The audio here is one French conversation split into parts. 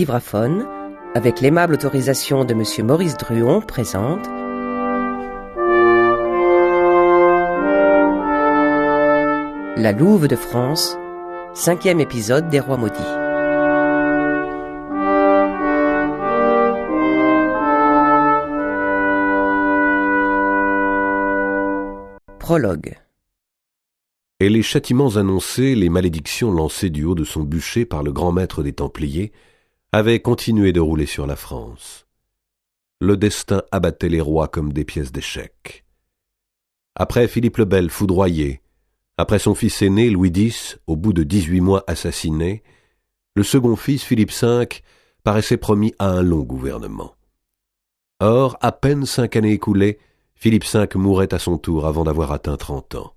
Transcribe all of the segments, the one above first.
Livraphone, avec l'aimable autorisation de Monsieur Maurice Druon, présente La Louve de France, 5e épisode des Rois Maudits. Prologue. Et les châtiments annoncés, les malédictions lancées du haut de son bûcher par le grand maître des Templiers, avaient continué de rouler sur la France. Le destin abattait les rois comme des pièces d'échecs. Après Philippe le Bel foudroyé, après son fils aîné Louis X, au bout de 18 mois assassiné, le second fils Philippe V paraissait promis à un long gouvernement. Or, à peine 5 années écoulées, Philippe V mourait à son tour avant d'avoir atteint 30 ans.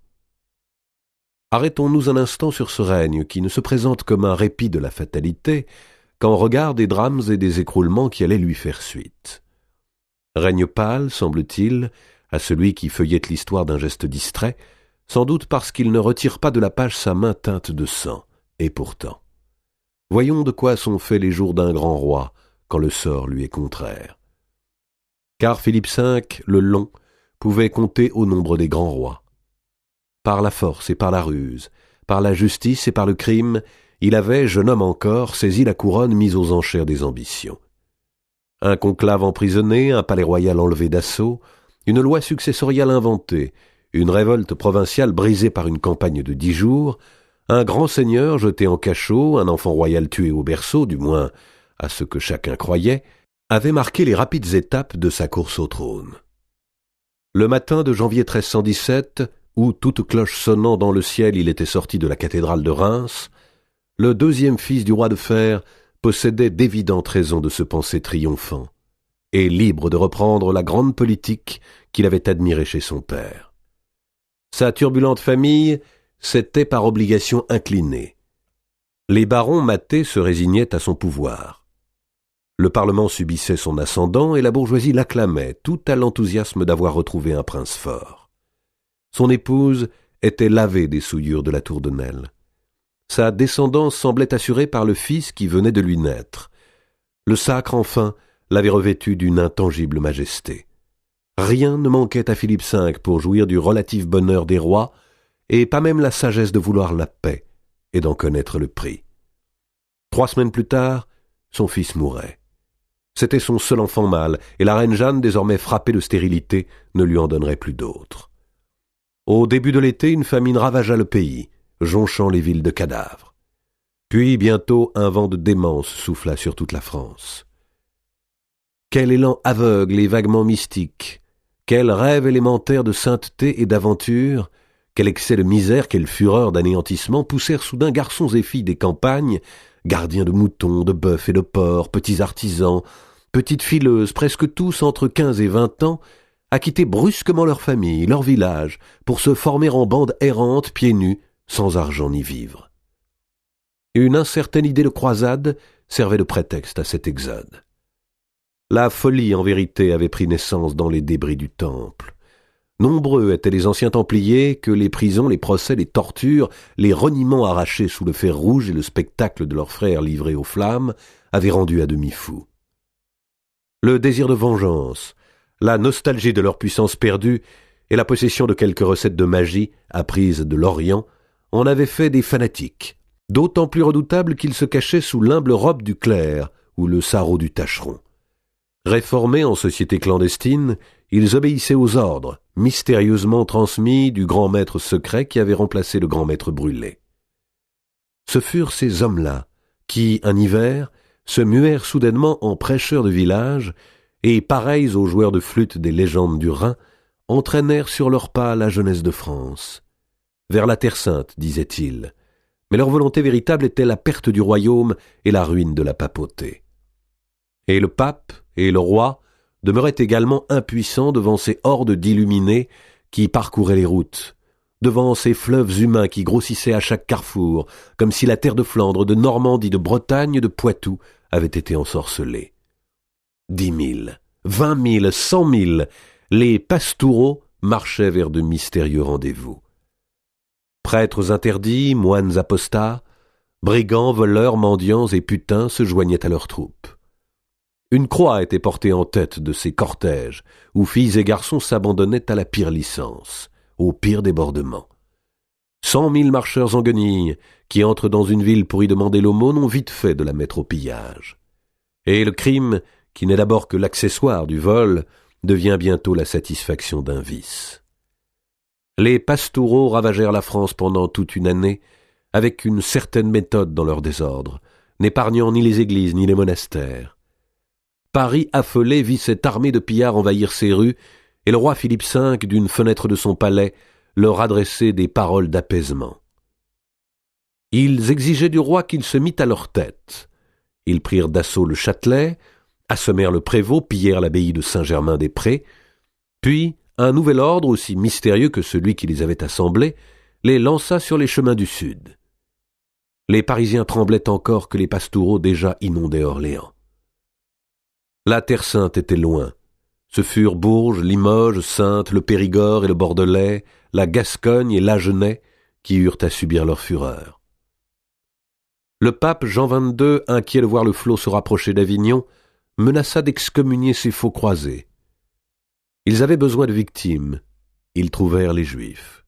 Arrêtons-nous un instant sur ce règne qui ne se présente comme un répit de la fatalité qu'en regard des drames et des écroulements qui allaient lui faire suite. Règne pâle, semble-t-il, à celui qui feuillette l'histoire d'un geste distrait, sans doute parce qu'il ne retire pas de la page sa main teinte de sang, et pourtant. Voyons de quoi sont faits les jours d'un grand roi, quand le sort lui est contraire. Car Philippe V, le long, pouvait compter au nombre des grands rois. Par la force et par la ruse, par la justice et par le crime, il avait, jeune homme encore, saisi la couronne mise aux enchères des ambitions. Un conclave emprisonné, un palais royal enlevé d'assaut, une loi successoriale inventée, une révolte provinciale brisée par une campagne de 10 jours, un grand seigneur jeté en cachot, un enfant royal tué au berceau, du moins à ce que chacun croyait, avaient marqué les rapides étapes de sa course au trône. Le matin de janvier 1317, où, toute cloche sonnant dans le ciel, il était sorti de la cathédrale de Reims, le deuxième fils du roi de fer possédait d'évidentes raisons de se penser triomphant, et libre de reprendre la grande politique qu'il avait admirée chez son père. Sa turbulente famille s'était par obligation inclinée. Les barons matés se résignaient à son pouvoir. Le Parlement subissait son ascendant et la bourgeoisie l'acclamait, tout à l'enthousiasme d'avoir retrouvé un prince fort. Son épouse était lavée des souillures de la tour de Nesle. Sa descendance semblait assurée par le fils qui venait de lui naître. Le sacre, enfin, l'avait revêtu d'une intangible majesté. Rien ne manquait à Philippe V pour jouir du relatif bonheur des rois, et pas même la sagesse de vouloir la paix et d'en connaître le prix. 3 semaines plus tard, son fils mourait. C'était son seul enfant mâle, et la reine Jeanne, désormais frappée de stérilité, ne lui en donnerait plus d'autre. Au début de l'été, une famine ravagea le pays, jonchant les villes de cadavres. Puis, bientôt, un vent de démence souffla sur toute la France. Quel élan aveugle et vaguement mystique, quel rêve élémentaire de sainteté et d'aventure, quel excès de misère, quelle fureur d'anéantissement poussèrent soudain garçons et filles des campagnes, gardiens de moutons, de bœufs et de porcs, petits artisans, petites fileuses, presque tous entre 15 et 20 ans, à quitter brusquement leur famille, leur village, pour se former en bande errante, pieds nus, sans argent ni vivres. Une incertaine idée de croisade servait de prétexte à cet exode. La folie, en vérité, avait pris naissance dans les débris du temple. Nombreux étaient les anciens templiers que les prisons, les procès, les tortures, les reniements arrachés sous le fer rouge et le spectacle de leurs frères livrés aux flammes avaient rendus à demi fous. Le désir de vengeance, la nostalgie de leur puissance perdue et la possession de quelques recettes de magie apprises de l'Orient en avaient fait des fanatiques, d'autant plus redoutables qu'ils se cachaient sous l'humble robe du clerc ou le sarrau du tâcheron. Réformés en société clandestine, ils obéissaient aux ordres, mystérieusement transmis du grand maître secret qui avait remplacé le grand maître brûlé. Ce furent ces hommes-là qui, un hiver, se muèrent soudainement en prêcheurs de village et, pareils aux joueurs de flûte des légendes du Rhin, entraînèrent sur leurs pas la jeunesse de France. Vers la Terre Sainte, disaient-ils, mais leur volonté véritable était la perte du royaume et la ruine de la papauté. Et le pape et le roi demeuraient également impuissants devant ces hordes d'illuminés qui parcouraient les routes, devant ces fleuves humains qui grossissaient à chaque carrefour, comme si la terre de Flandre, de Normandie, de Bretagne, de Poitou avait été ensorcelée. 10 000, 20 000, 100 000, les pastoureaux marchaient vers de mystérieux rendez-vous. Prêtres interdits, moines apostats, Brigands, voleurs, mendiants et putains se joignaient à leurs troupes. Une croix était portée en tête de ces cortèges, où filles et garçons s'abandonnaient à la pire licence, au pire débordement. 100 000 marcheurs en guenilles, qui entrent dans une ville pour y demander l'aumône, ont vite fait de la mettre au pillage. Et le crime, qui n'est d'abord que l'accessoire du vol, devient bientôt la satisfaction d'un vice. Les pastoureaux ravagèrent la France pendant toute une année, avec une certaine méthode dans leur désordre, n'épargnant ni les églises ni les monastères. Paris affolé vit cette armée de pillards envahir ses rues, et le roi Philippe V, d'une fenêtre de son palais, leur adressait des paroles d'apaisement. Ils exigeaient du roi qu'il se mît à leur tête. Ils prirent d'assaut le Châtelet, assommèrent le prévôt, pillèrent l'abbaye de Saint-Germain-des-Prés, puis un nouvel ordre, aussi mystérieux que celui qui les avait assemblés, les lança sur les chemins du sud. Les Parisiens tremblaient encore que les pastoureaux déjà inondaient Orléans. La Terre Sainte était loin. Ce furent Bourges, Limoges, Saintes, le Périgord et le Bordelais, la Gascogne et l'Agenais qui eurent à subir leur fureur. Le pape Jean XXII, inquiet de voir le flot se rapprocher d'Avignon, menaça d'excommunier ses faux croisés. Ils avaient besoin de victimes. Ils trouvèrent les Juifs.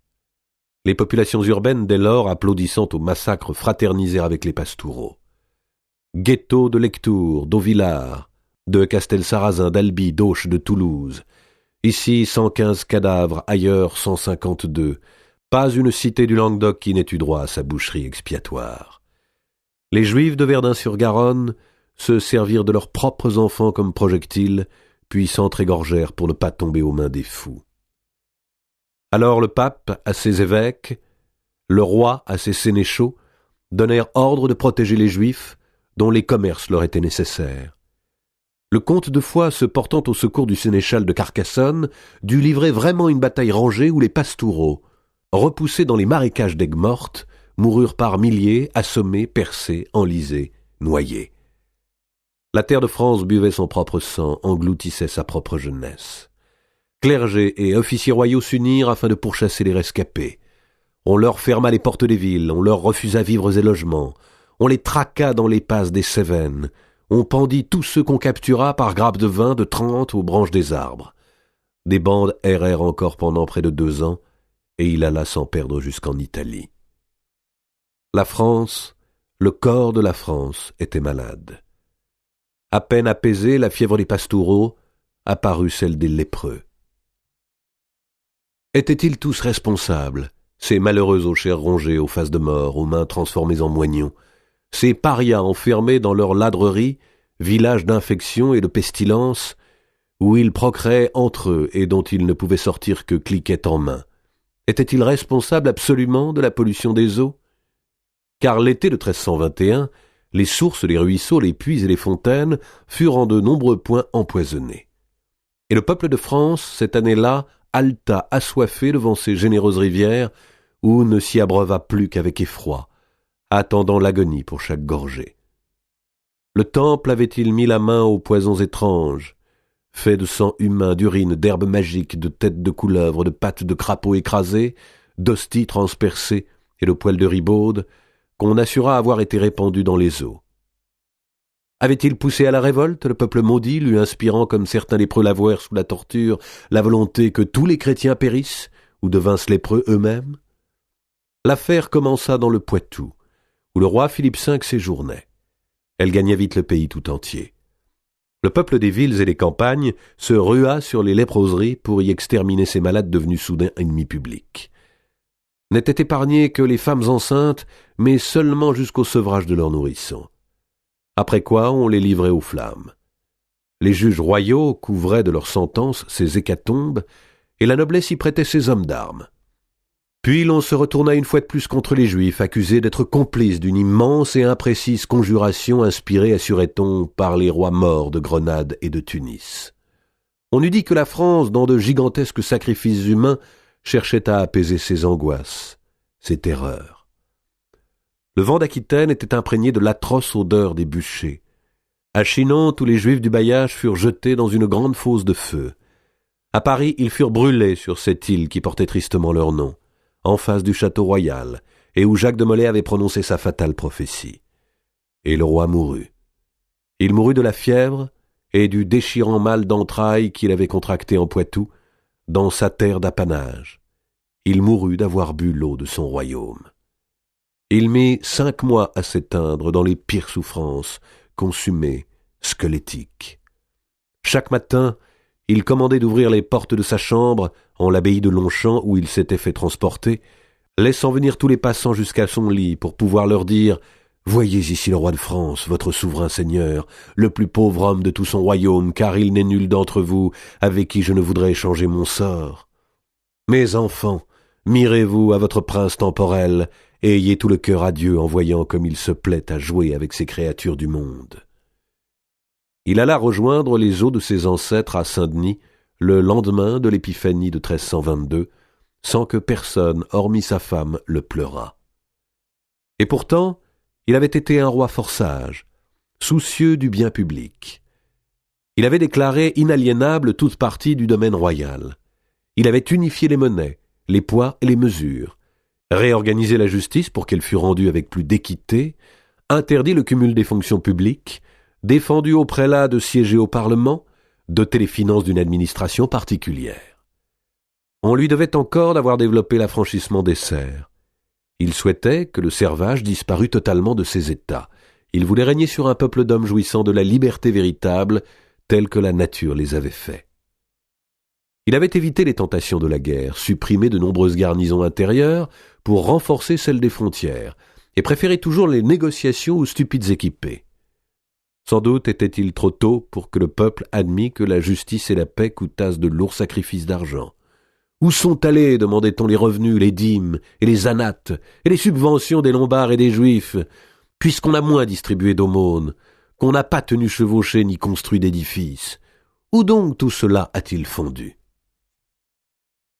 Les populations urbaines, dès lors, applaudissant au massacre, fraternisèrent avec les pastoureaux. Ghetto de Lectoure, d'Auvillard, de Castelsarrasin, d'Albi, d'Auch, de Toulouse. Ici 115 cadavres, ailleurs 152. Pas une cité du Languedoc qui n'ait eu droit à sa boucherie expiatoire. Les Juifs de Verdun-sur-Garonne se servirent de leurs propres enfants comme projectiles, puis s'entr'égorgèrent pour ne pas tomber aux mains des fous. Alors le pape à ses évêques, le roi à ses sénéchaux, donnèrent ordre de protéger les Juifs, dont les commerces leur étaient nécessaires. Le comte de Foix, se portant au secours du sénéchal de Carcassonne, dut livrer vraiment une bataille rangée où les pastoureaux, repoussés dans les marécages d'Aigues-Mortes, moururent par milliers, assommés, percés, enlisés, noyés. La terre de France buvait son propre sang, engloutissait sa propre jeunesse. Clergés et officiers royaux s'unirent afin de pourchasser les rescapés. On leur ferma les portes des villes, on leur refusa vivres et logements, on les traqua dans les passes des Cévennes, on pendit tous ceux qu'on captura par grappes de vin de 30 aux branches des arbres. Des bandes errèrent encore pendant près de 2 ans, et il alla sans perdre jusqu'en Italie. La France, le corps de la France, était malade. À peine apaisée la fièvre des pastoureaux, apparut celle des lépreux. Étaient-ils tous responsables, ces malheureux aux chairs rongées, aux faces de mort, aux mains transformées en moignons, ces parias enfermés dans leur ladrerie, village d'infection et de pestilence, où ils procréaient entre eux et dont ils ne pouvaient sortir que cliquet en main? Étaient-ils responsables absolument de la pollution des eaux? Car l'été de 1321, les sources, les ruisseaux, les puits et les fontaines furent en de nombreux points empoisonnés. Et le peuple de France, cette année-là, haleta assoiffé devant ces généreuses rivières où ne s'y abreuva plus qu'avec effroi, attendant l'agonie pour chaque gorgée. Le temple avait-il mis la main aux poisons étranges, faits de sang humain, d'urine, d'herbes magiques, de têtes de couleuvres, de pattes de crapauds écrasées, d'hosties transpercées et de poils de ribaude, qu'on assura avoir été répandu dans les eaux? Avait-il poussé à la révolte le peuple maudit, lui inspirant, comme certains lépreux l'avouèrent sous la torture, la volonté que tous les chrétiens périssent, ou devinssent lépreux eux-mêmes? L'affaire commença dans le Poitou, où le roi Philippe V séjournait. Elle gagna vite le pays tout entier. Le peuple des villes et des campagnes se rua sur les léproseries pour y exterminer ces malades devenus soudain ennemis publics. N'étaient épargnées que les femmes enceintes, mais seulement jusqu'au sevrage de leurs nourrissons. Après quoi on les livrait aux flammes. Les juges royaux couvraient de leur sentence ces hécatombes, et la noblesse y prêtait ses hommes d'armes. Puis l'on se retourna une fois de plus contre les Juifs, accusés d'être complices d'une immense et imprécise conjuration inspirée, assurait-on, par les rois morts de Grenade et de Tunis. On eût dit que la France, dans de gigantesques sacrifices humains, cherchait à apaiser ses angoisses, ses terreurs. Le vent d'Aquitaine était imprégné de l'atroce odeur des bûchers. À Chinon, tous les Juifs du bailliage furent jetés dans une grande fosse de feu. À Paris, ils furent brûlés sur cette île qui portait tristement leur nom, en face du château royal, et où Jacques de Molay avait prononcé sa fatale prophétie. Et le roi mourut. Il mourut de la fièvre et du déchirant mal d'entrailles qu'il avait contracté en Poitou, dans sa terre d'apanage. Il mourut d'avoir bu l'eau de son royaume. Il mit 5 mois à s'éteindre dans les pires souffrances, consumé, squelettique. Chaque matin, il commandait d'ouvrir les portes de sa chambre en l'abbaye de Longchamp où il s'était fait transporter, laissant venir tous les passants jusqu'à son lit pour pouvoir leur dire « Voyez ici le roi de France, votre souverain seigneur, le plus pauvre homme de tout son royaume, car il n'est nul d'entre vous avec qui je ne voudrais échanger mon sort. Mes enfants, mirez-vous à votre prince temporel, et ayez tout le cœur à Dieu en voyant comme il se plaît à jouer avec ces créatures du monde. » Il alla rejoindre les os de ses ancêtres à Saint-Denis le lendemain de l'épiphanie de 1322, sans que personne, hormis sa femme, le pleurât. Et pourtant, il avait été un roi fort sage, soucieux du bien public. Il avait déclaré inaliénable toute partie du domaine royal. Il avait unifié les monnaies, les poids et les mesures, réorganisé la justice pour qu'elle fût rendue avec plus d'équité, interdit le cumul des fonctions publiques, défendu aux prélats de siéger au Parlement, doté les finances d'une administration particulière. On lui devait encore d'avoir développé l'affranchissement des serfs. Il souhaitait que le servage disparût totalement de ses États. Il voulait régner sur un peuple d'hommes jouissant de la liberté véritable, telle que la nature les avait faits. Il avait évité les tentations de la guerre, supprimé de nombreuses garnisons intérieures pour renforcer celles des frontières, et préféré toujours les négociations aux stupides équipés. Sans doute était-il trop tôt pour que le peuple admît que la justice et la paix coûtassent de lourds sacrifices d'argent. Où sont allés, demandait-on, les revenus, les dîmes et les anates, et les subventions des Lombards et des Juifs, puisqu'on a moins distribué d'aumônes, qu'on n'a pas tenu chevaucher ni construit d'édifices? Où donc tout cela a-t-il fondu?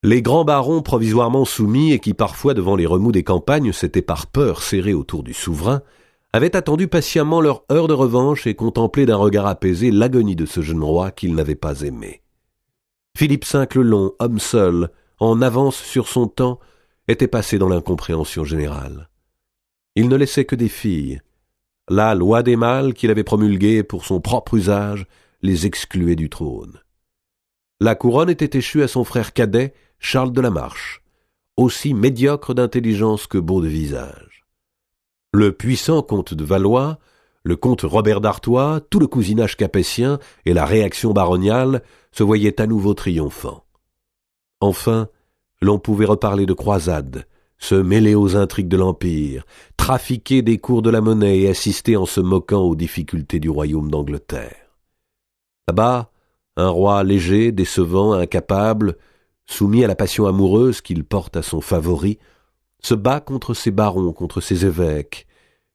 Les grands barons provisoirement soumis et qui parfois devant les remous des campagnes s'étaient par peur serrés autour du souverain, avaient attendu patiemment leur heure de revanche et contemplé d'un regard apaisé l'agonie de ce jeune roi qu'ils n'avaient pas aimé. Philippe V le Long, homme seul, en avance sur son temps, était passé dans l'incompréhension générale. Il ne laissait que des filles. La loi des mâles qu'il avait promulguée pour son propre usage les excluait du trône. La couronne était échue à son frère cadet, Charles de la Marche, aussi médiocre d'intelligence que beau de visage. Le puissant comte de Valois, le comte Robert d'Artois, tout le cousinage capétien et la réaction baroniale se voyaient à nouveau triomphants. Enfin, l'on pouvait reparler de croisades, se mêler aux intrigues de l'Empire, trafiquer des cours de la monnaie et assister en se moquant aux difficultés du royaume d'Angleterre. Là-bas, un roi léger, décevant, incapable, soumis à la passion amoureuse qu'il porte à son favori, se bat contre ses barons, contre ses évêques,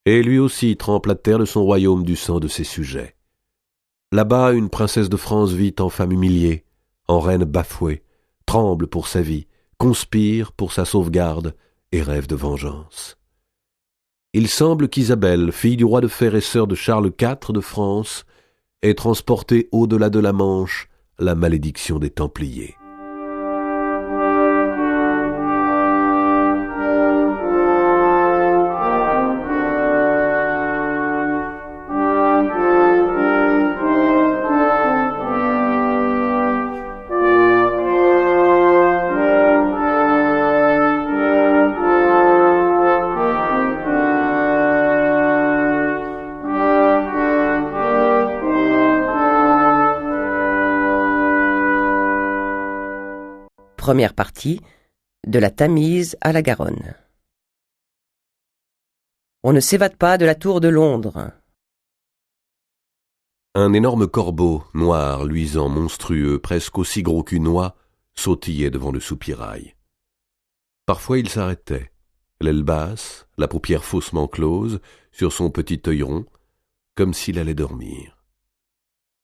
et lui aussi trempe la terre de son royaume du sang de ses sujets. Là-bas, une princesse de France vit en femme humiliée, en reine bafouée, tremble pour sa vie, conspire pour sa sauvegarde et rêve de vengeance. Il semble qu'Isabelle, fille du roi de fer et sœur de Charles IV de France, ait transporté au-delà de la Manche la malédiction des Templiers. Première partie, de la Tamise à la Garonne. On ne s'évade pas de la tour de Londres. Un énorme corbeau, noir, luisant, monstrueux, presque aussi gros qu'une oie, sautillait devant le soupirail. Parfois il s'arrêtait, l'aile basse, la paupière faussement close, sur son petit œil rond, comme s'il allait dormir.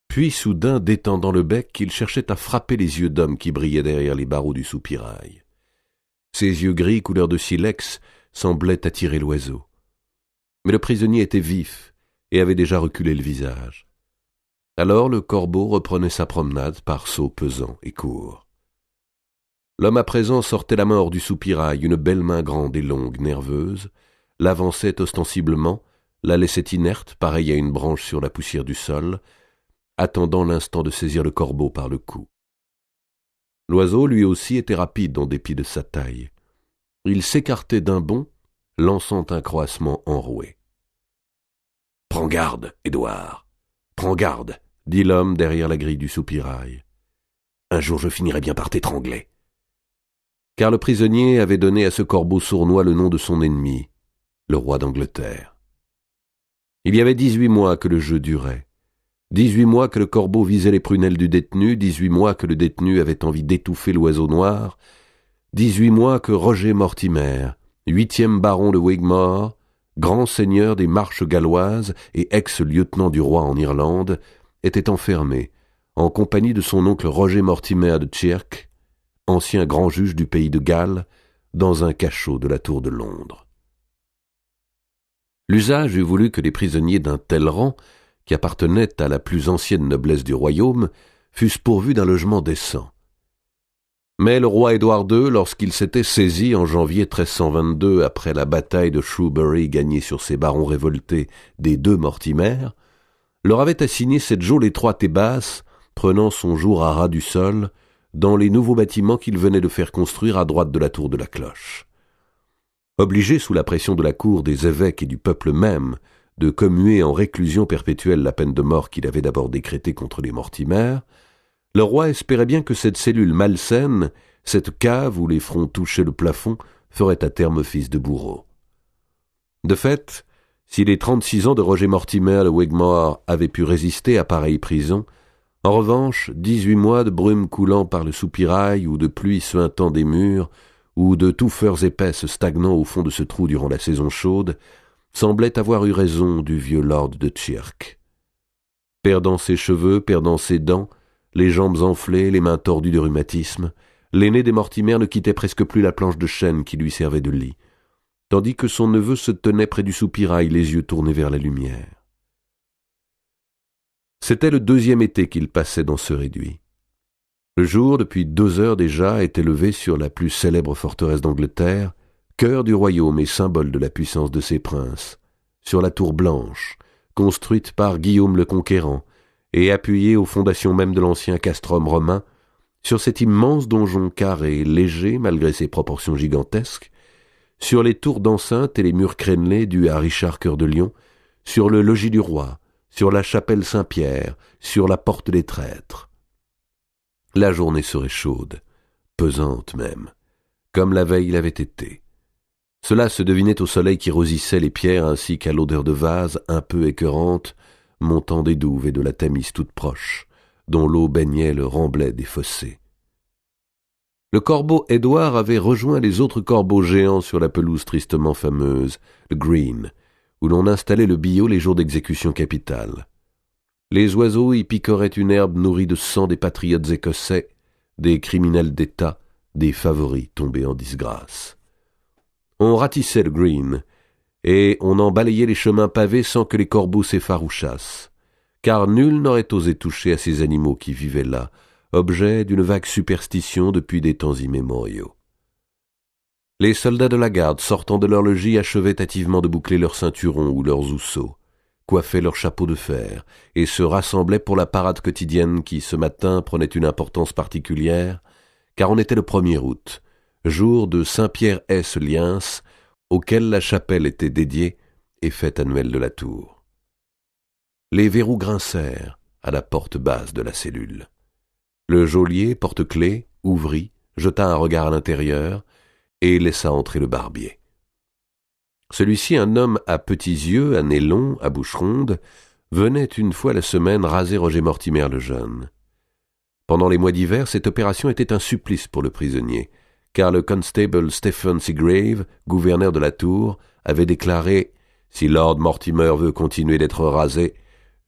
Puis, soudain, détendant le bec, il cherchait à frapper les yeux d'homme qui brillaient derrière les barreaux du soupirail. Ses yeux gris, couleur de silex, semblaient attirer l'oiseau. Mais le prisonnier était vif et avait déjà reculé le visage. Alors le corbeau reprenait sa promenade par sauts pesants et courts. L'homme à présent sortait la main hors du soupirail, une belle main grande et longue, nerveuse, l'avançait ostensiblement, la laissait inerte, pareille à une branche sur la poussière du sol, attendant l'instant de saisir le corbeau par le cou. L'oiseau, lui aussi, était rapide en dépit de sa taille. Il s'écartait d'un bond, lançant un croassement enroué. « Prends garde, Édouard, prends garde, » dit l'homme derrière la grille du soupirail. « Un jour je finirai bien par t'étrangler. » Car le prisonnier avait donné à ce corbeau sournois le nom de son ennemi, le roi d'Angleterre. Il y avait 18 mois que le jeu durait. 18 mois que le corbeau visait les prunelles du détenu, 18 mois que le détenu avait envie d'étouffer l'oiseau noir, 18 mois que Roger Mortimer, 8e baron de Wigmore, grand seigneur des Marches galloises et ex-lieutenant du roi en Irlande, était enfermé, en compagnie de son oncle Roger Mortimer de Tchirk, ancien grand juge du pays de Galles, dans un cachot de la tour de Londres. L'usage eût voulu que les prisonniers d'un tel rang, qui appartenaient à la plus ancienne noblesse du royaume, fussent pourvus d'un logement décent. Mais le roi Édouard II, lorsqu'il s'était saisi en janvier 1322 après la bataille de Shrewsbury gagnée sur ses barons révoltés des deux Mortimer, leur avait assigné cette geôle étroite et basse, prenant son jour à ras du sol, dans les nouveaux bâtiments qu'il venait de faire construire à droite de la tour de la Cloche. Obligé sous la pression de la cour, des évêques et du peuple même de commuer en réclusion perpétuelle la peine de mort qu'il avait d'abord décrétée contre les Mortimer, le roi espérait bien que cette cellule malsaine, cette cave où les fronts touchaient le plafond, ferait à terme office de bourreau. De fait, si les 36 ans de Roger Mortimer de Wigmore avaient pu résister à pareille prison, en revanche, 18 mois de brume coulant par le soupirail ou de pluie suintant des murs, ou de touffeurs épaisses stagnant au fond de ce trou durant la saison chaude, semblaient avoir eu raison du vieux lord de Tchirk. Perdant ses cheveux, perdant ses dents, les jambes enflées, les mains tordues de rhumatisme, l'aîné des Mortimer ne quittait presque plus la planche de chêne qui lui servait de lit, tandis que son neveu se tenait près du soupirail, les yeux tournés vers la lumière. C'était le 2e été qu'il passait dans ce réduit. Le jour, depuis 2 heures déjà, était levé sur la plus célèbre forteresse d'Angleterre, cœur du royaume et symbole de la puissance de ses princes, sur la tour blanche, construite par Guillaume le Conquérant, et appuyée aux fondations même de l'ancien castrum romain, sur cet immense donjon carré, léger malgré ses proportions gigantesques, sur les tours d'enceinte et les murs crénelés dus à Richard Cœur de Lion, sur le logis du roi, sur la chapelle Saint-Pierre, sur la porte des Traîtres. La journée serait chaude, pesante même, comme la veille l'avait été. Cela se devinait au soleil qui rosissait les pierres ainsi qu'à l'odeur de vase un peu écœurante, montant des douves et de la Tamise toute proche, dont l'eau baignait le remblai des fossés. Le corbeau Édouard avait rejoint les autres corbeaux géants sur la pelouse tristement fameuse, le Green, où l'on installait le billot les jours d'exécution capitale. Les oiseaux y picoraient une herbe nourrie de sang des patriotes écossais, des criminels d'État, des favoris tombés en disgrâce. On ratissait le Green, et on en balayait les chemins pavés sans que les corbeaux s'effarouchassent, car nul n'aurait osé toucher à ces animaux qui vivaient là, objet d'une vague superstition depuis des temps immémoriaux. Les soldats de la garde, sortant de leur logis, achevaient hâtivement de boucler leurs ceinturons ou leurs housseaux, coiffaient leurs chapeaux de fer, et se rassemblaient pour la parade quotidienne qui, ce matin, prenait une importance particulière, car on était le 1er août, jour de Saint-Pierre-ès-Liens, auquel la chapelle était dédiée et fête annuelle de la tour. Les verrous grincèrent à la porte basse de la cellule. Le geôlier, porte-clés, ouvrit, jeta un regard à l'intérieur et laissa entrer le barbier. Celui-ci, un homme à petits yeux, à nez long, à bouche ronde, venait une fois la semaine raser Roger Mortimer le jeune. Pendant les mois d'hiver, cette opération était un supplice pour le prisonnier, car le constable Stephen Seagrave, gouverneur de la tour, avait déclaré « Si Lord Mortimer veut continuer d'être rasé,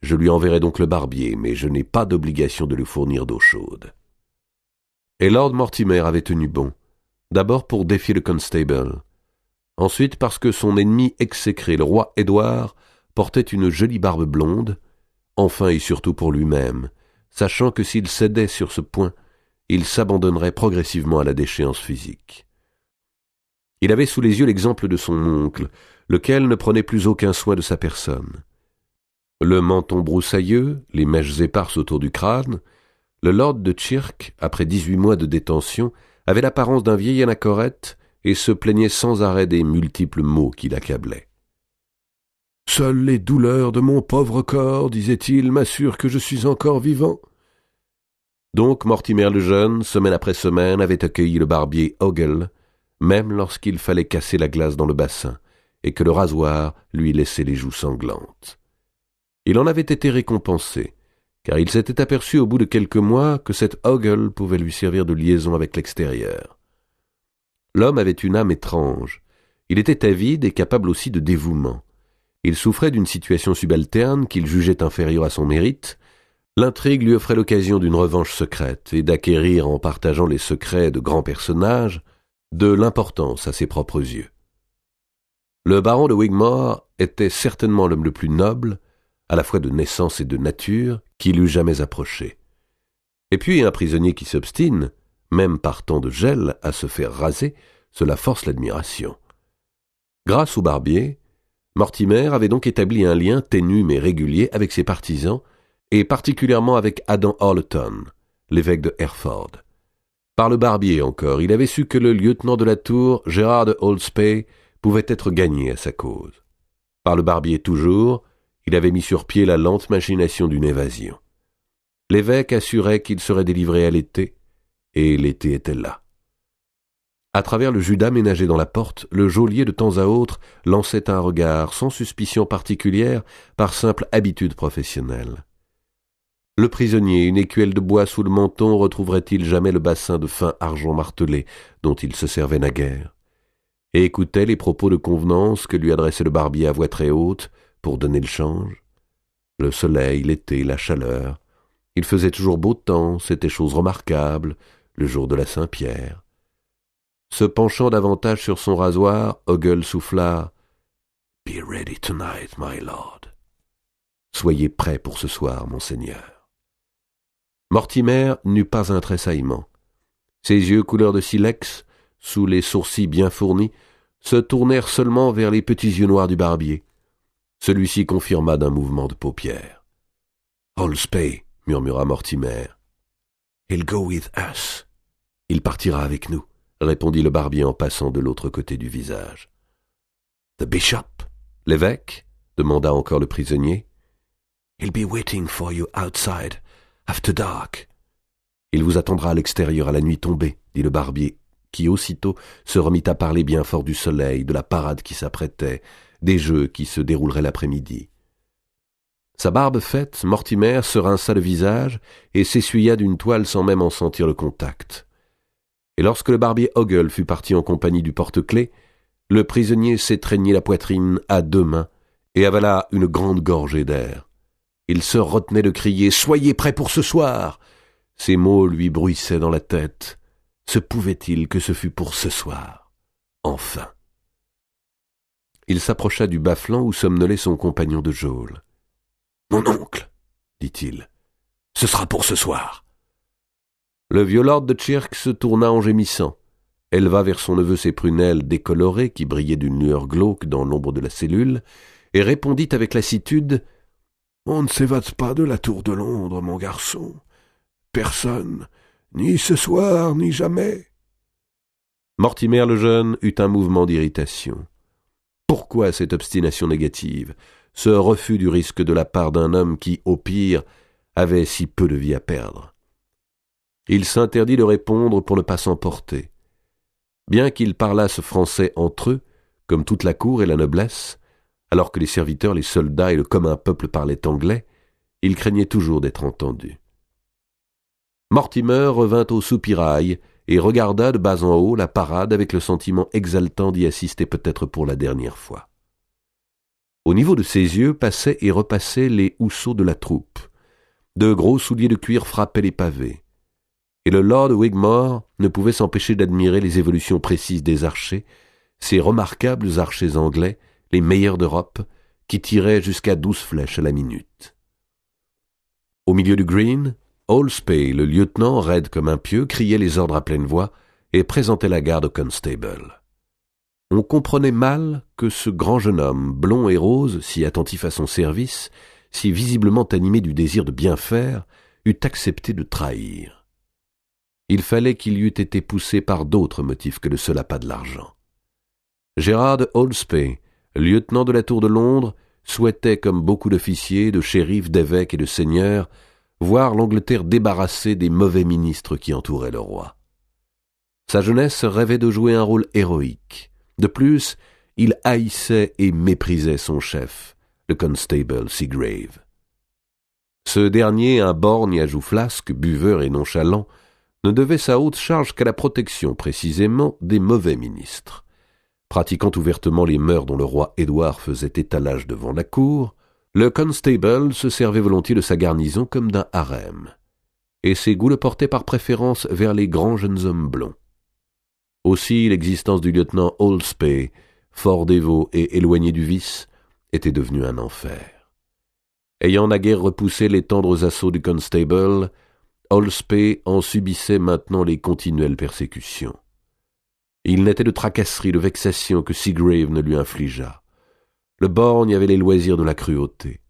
je lui enverrai donc le barbier, mais je n'ai pas d'obligation de lui fournir d'eau chaude. » Et Lord Mortimer avait tenu bon, d'abord pour défier le constable, ensuite parce que son ennemi exécré, le roi Édouard, portait une jolie barbe blonde, enfin et surtout pour lui-même, sachant que s'il cédait sur ce point, il s'abandonnerait progressivement à la déchéance physique. Il avait sous les yeux l'exemple de son oncle, lequel ne prenait plus aucun soin de sa personne. Le menton broussailleux, les mèches éparses autour du crâne, le lord de Tchirk, après 18 mois de détention, avait l'apparence d'un vieil anachorète et se plaignait sans arrêt des multiples maux qui l'accablaient. « Seules les douleurs de mon pauvre corps, disait-il, m'assurent que je suis encore vivant. » Donc Mortimer le jeune, semaine après semaine, avait accueilli le barbier Ogle, même lorsqu'il fallait casser la glace dans le bassin, et que le rasoir lui laissait les joues sanglantes. Il en avait été récompensé, car il s'était aperçu au bout de quelques mois que cet Ogle pouvait lui servir de liaison avec l'extérieur. L'homme avait une âme étrange. Il était avide et capable aussi de dévouement. Il souffrait d'une situation subalterne qu'il jugeait inférieure à son mérite. L'intrigue lui offrait l'occasion d'une revanche secrète et d'acquérir, en partageant les secrets de grands personnages, de l'importance à ses propres yeux. Le baron de Wigmore était certainement l'homme le plus noble, à la fois de naissance et de nature, qu'il eût jamais approché. Et puis un prisonnier qui s'obstine, même par temps de gel, à se faire raser, cela force l'admiration. Grâce au barbier, Mortimer avait donc établi un lien ténu mais régulier avec ses partisans, et particulièrement avec Adam Orleton, l'évêque de Hereford. Par le barbier encore, il avait su que le lieutenant de la tour, Gérard de Holspay, pouvait être gagné à sa cause. Par le barbier toujours, il avait mis sur pied la lente machination d'une évasion. L'évêque assurait qu'il serait délivré à l'été, et l'été était là. À travers le Judas ménagé dans la porte, le geôlier de temps à autre lançait un regard sans suspicion particulière par simple habitude professionnelle. Le prisonnier, une écuelle de bois sous le menton, retrouverait-il jamais le bassin de fin argent martelé dont il se servait naguère, et écoutait les propos de convenance que lui adressait le barbier à voix très haute pour donner le change. Le soleil, l'été, la chaleur. Il faisait toujours beau temps, c'était chose remarquable, le jour de la Saint-Pierre. Se penchant davantage sur son rasoir, Ogle souffla « Be ready tonight, my lord. » « Soyez prêt pour ce soir, monseigneur. » Mortimer n'eut pas un tressaillement. Ses yeux couleur de silex, sous les sourcils bien fournis, se tournèrent seulement vers les petits yeux noirs du barbier. Celui-ci confirma d'un mouvement de paupières. « Holspay, » murmura Mortimer. « He'll go with us. »« Il partira avec nous, » répondit le barbier en passant de l'autre côté du visage. « The bishop, l'évêque ?» demanda encore le prisonnier. « He'll be waiting for you outside. After dark. »« Il vous attendra à l'extérieur à la nuit tombée, » dit le barbier, qui aussitôt se remit à parler bien fort du soleil, de la parade qui s'apprêtait, des jeux qui se dérouleraient l'après-midi. Sa barbe faite, Mortimer se rinça le visage et s'essuya d'une toile sans même en sentir le contact. Et lorsque le barbier Ogle fut parti en compagnie du porte-clés, le prisonnier s'étreignit la poitrine à deux mains et avala une grande gorgée d'air. Il se retenait de crier « Soyez prêts pour ce soir !» Ces mots lui bruissaient dans la tête. Se pouvait-il que ce fût pour ce soir? Enfin. Il s'approcha du bas-flanc où somnolait son compagnon de geôle. « Mon oncle, dit-il, ce sera pour ce soir. » Le vieux lord de Tchirk se tourna en gémissant, éleva vers son neveu ses prunelles décolorées qui brillaient d'une lueur glauque dans l'ombre de la cellule, et répondit avec lassitude « On ne s'évade pas de la tour de Londres, mon garçon. Personne, ni ce soir, ni jamais. » Mortimer le jeune eut un mouvement d'irritation. Pourquoi cette obstination négative, ce refus du risque de la part d'un homme qui, au pire, avait si peu de vie à perdre? Il s'interdit de répondre pour ne pas s'emporter. Bien qu'ils parlassent français entre eux, comme toute la cour et la noblesse, alors que les serviteurs, les soldats et le commun peuple parlaient anglais, il craignait toujours d'être entendu. Mortimer revint au soupirail et regarda de bas en haut la parade avec le sentiment exaltant d'y assister peut-être pour la dernière fois. Au niveau de ses yeux passaient et repassaient les housseaux de la troupe. De gros souliers de cuir frappaient les pavés. Et le lord Wigmore ne pouvait s'empêcher d'admirer les évolutions précises des archers, ces remarquables archers anglais, les meilleurs d'Europe, qui tiraient jusqu'à 12 flèches à la minute. Au milieu du green, Holspay, le lieutenant, raide comme un pieu, criait les ordres à pleine voix et présentait la garde au constable. On comprenait mal que ce grand jeune homme, blond et rose, si attentif à son service, si visiblement animé du désir de bien faire, eût accepté de trahir. Il fallait qu'il y eût été poussé par d'autres motifs que le seul appât de l'argent. Gerard Holspay, lieutenant de la Tour de Londres, souhaitait, comme beaucoup d'officiers, de shérifs, d'évêques et de seigneurs, voir l'Angleterre débarrassée des mauvais ministres qui entouraient le roi. Sa jeunesse rêvait de jouer un rôle héroïque. De plus, il haïssait et méprisait son chef, le constable Seagrave. Ce dernier, un borgne à joues flasques, buveur et nonchalant, ne devait sa haute charge qu'à la protection, précisément, des mauvais ministres. Pratiquant ouvertement les mœurs dont le roi Édouard faisait étalage devant la cour, le constable se servait volontiers de sa garnison comme d'un harem, et ses goûts le portaient par préférence vers les grands jeunes hommes blonds. Aussi l'existence du lieutenant Holspay, fort dévot et éloigné du vice, était devenue un enfer. Ayant naguère repoussé les tendres assauts du constable, Holspay en subissait maintenant les continuelles persécutions. Il n'était de tracasserie, de vexation que Seagrave ne lui infligea. Le borgne avait les loisirs de la cruauté.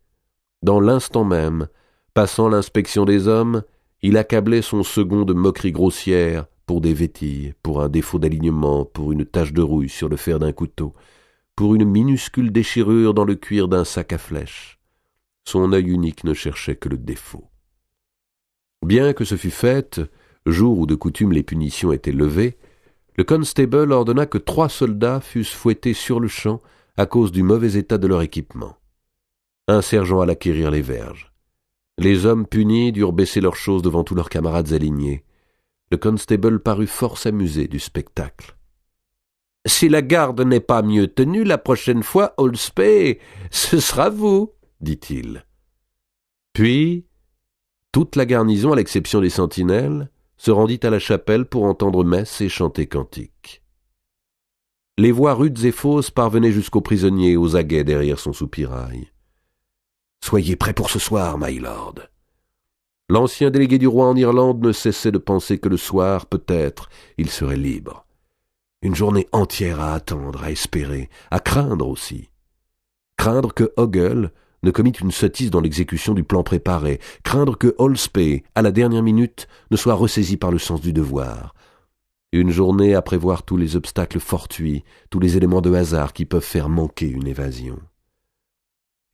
Dans l'instant même, passant l'inspection des hommes, il accablait son second de moqueries grossières pour des vétilles, pour un défaut d'alignement, pour une tache de rouille sur le fer d'un couteau, pour une minuscule déchirure dans le cuir d'un sac à flèches. Son œil unique ne cherchait que le défaut. Bien que ce fût fait, jour où de coutume les punitions étaient levées, le constable ordonna que 3 soldats fussent fouettés sur-le-champ à cause du mauvais état de leur équipement. Un sergent alla quérir les verges. Les hommes punis durent baisser leurs choses devant tous leurs camarades alignés. Le constable parut fort s'amuser du spectacle. « Si la garde n'est pas mieux tenue, la prochaine fois, Holspay, ce sera vous, dit-il. Puis, toute la garnison, à l'exception des sentinelles, se rendit à la chapelle pour entendre messe et chanter cantiques. Les voix rudes et fausses parvenaient jusqu'au prisonnier, aux aguets derrière son soupirail. « Soyez prêts pour ce soir, my lord. » L'ancien délégué du roi en Irlande ne cessait de penser que le soir, peut-être, il serait libre. Une journée entière à attendre, à espérer, à craindre aussi. Craindre que Ogle ne commit une sottise dans l'exécution du plan préparé, craindre que Holspay, à la dernière minute, ne soit ressaisi par le sens du devoir. Une journée à prévoir tous les obstacles fortuits, tous les éléments de hasard qui peuvent faire manquer une évasion.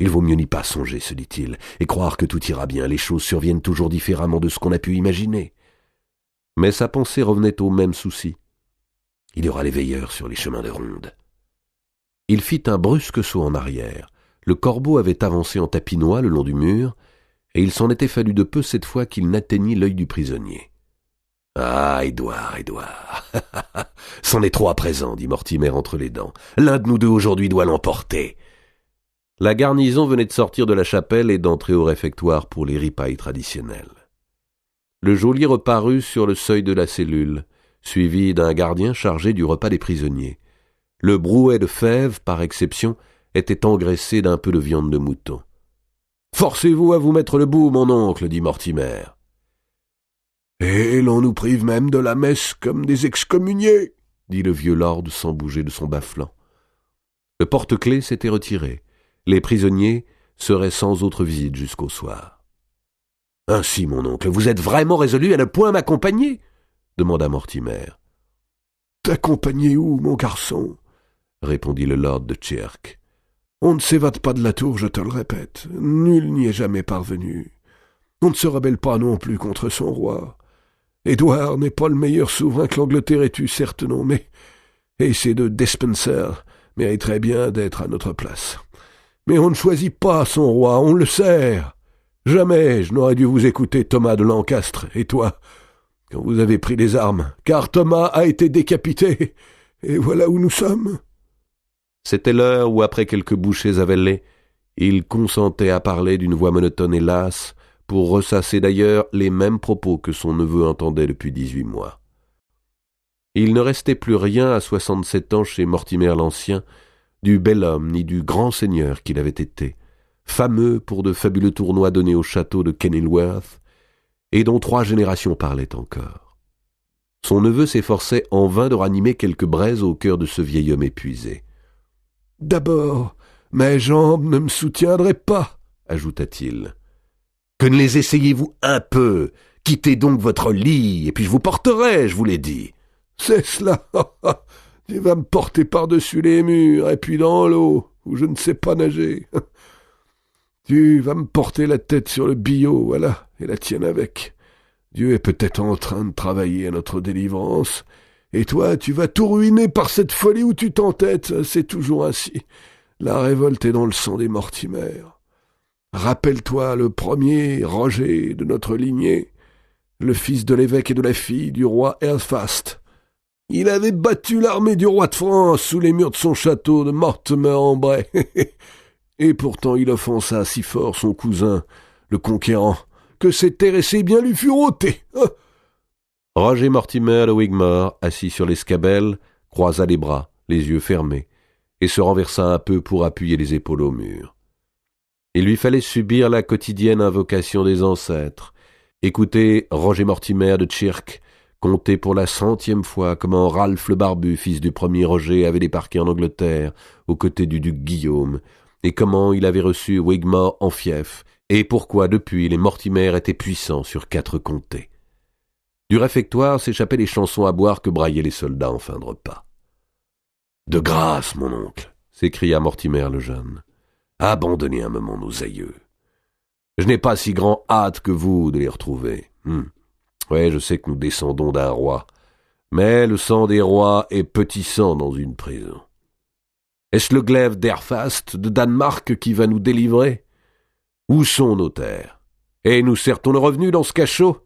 Il vaut mieux n'y pas songer, se dit-il, et croire que tout ira bien, les choses surviennent toujours différemment de ce qu'on a pu imaginer. Mais sa pensée revenait au même souci. Il y aura les veilleurs sur les chemins de ronde. Il fit un brusque saut en arrière. Le corbeau avait avancé en tapinois le long du mur, et il s'en était fallu de peu cette fois qu'il n'atteignit l'œil du prisonnier. « Ah, Édouard, c'en est trop à présent, dit Mortimer entre les dents. L'un de nous deux aujourd'hui doit l'emporter. » La garnison venait de sortir de la chapelle et d'entrer au réfectoire pour les ripailles traditionnelles. Le geôlier reparut sur le seuil de la cellule, suivi d'un gardien chargé du repas des prisonniers. Le brouet de fèves, par exception, était engraissé d'un peu de viande de mouton. « Forcez-vous à vous mettre le bout, mon oncle, dit Mortimer. « Et l'on nous prive même de la messe comme des excommuniés, dit le vieux lord sans bouger de son bas-flanc. Le porte-clés s'était retiré. Les prisonniers seraient sans autre visite jusqu'au soir. « Ainsi, mon oncle, vous êtes vraiment résolu à ne point m'accompagner » demanda Mortimer. « T'accompagner où, mon garçon » répondit le lord de Cherk. « On ne s'évade pas de la tour, je te le répète. Nul n'y est jamais parvenu. On ne se rebelle pas non plus contre son roi. Édouard n'est pas le meilleur souverain que l'Angleterre ait eu, certes non, mais... Et ces deux Despenser mériteraient bien d'être à notre place. Mais on ne choisit pas son roi, on le sert. Jamais je n'aurais dû vous écouter, Thomas de Lancastre, et toi, quand vous avez pris les armes, car Thomas a été décapité, et voilà où nous sommes. » C'était l'heure où, après quelques bouchées avalées, il consentait à parler d'une voix monotone et lasse, pour ressasser d'ailleurs les mêmes propos que son neveu entendait depuis 18 mois. Il ne restait plus rien à 67 ans chez Mortimer l'Ancien, du bel homme ni du grand seigneur qu'il avait été, fameux pour de fabuleux tournois donnés au château de Kenilworth, et dont 3 générations parlaient encore. Son neveu s'efforçait en vain de ranimer quelques braises au cœur de ce vieil homme épuisé. « D'abord, mes jambes ne me soutiendraient pas, » ajouta-t-il. « Que ne les essayez-vous un peu? Quittez donc votre lit, et puis je vous porterai, je vous l'ai dit. »« C'est cela, tu vas me porter par-dessus les murs, et puis dans l'eau, où je ne sais pas nager. Tu vas me porter la tête sur le billot, voilà, et la tienne avec. Dieu est peut-être en train de travailler à notre délivrance, et toi, tu vas tout ruiner par cette folie où tu t'entêtes, c'est toujours ainsi. La révolte est dans le sang des Mortimer. Rappelle-toi le premier, Roger, de notre lignée, le fils de l'évêque et de la fille du roi Earlfast. Il avait battu l'armée du roi de France sous les murs de son château de Mortemer-en-Bray. Et pourtant il offensa si fort son cousin, le conquérant, que ses terres et ses biens lui furent ôtés. Roger Mortimer de Wigmore, assis sur l'escabelle, croisa les bras, les yeux fermés, et se renversa un peu pour appuyer les épaules au mur. Il lui fallait subir la quotidienne invocation des ancêtres, écouter Roger Mortimer de Chirk conter pour la 100e fois comment Ralph le Barbu, fils du premier Roger, avait débarqué en Angleterre aux côtés du duc Guillaume, et comment il avait reçu Wigmore en fief, et pourquoi depuis les Mortimer étaient puissants sur 4 comtés. Du réfectoire s'échappaient les chansons à boire que braillaient les soldats en fin de repas. « De grâce, mon oncle !» s'écria Mortimer le jeune. « Abandonnez un moment nos aïeux. Je n'ai pas si grand hâte que vous de les retrouver. Oui, je sais que nous descendons d'un roi, mais le sang des rois est petit sang dans une prison. Est-ce le glaive d'Erfast de Danemark qui va nous délivrer? Où sont nos terres? Et nous sert-on le revenu dans ce cachot?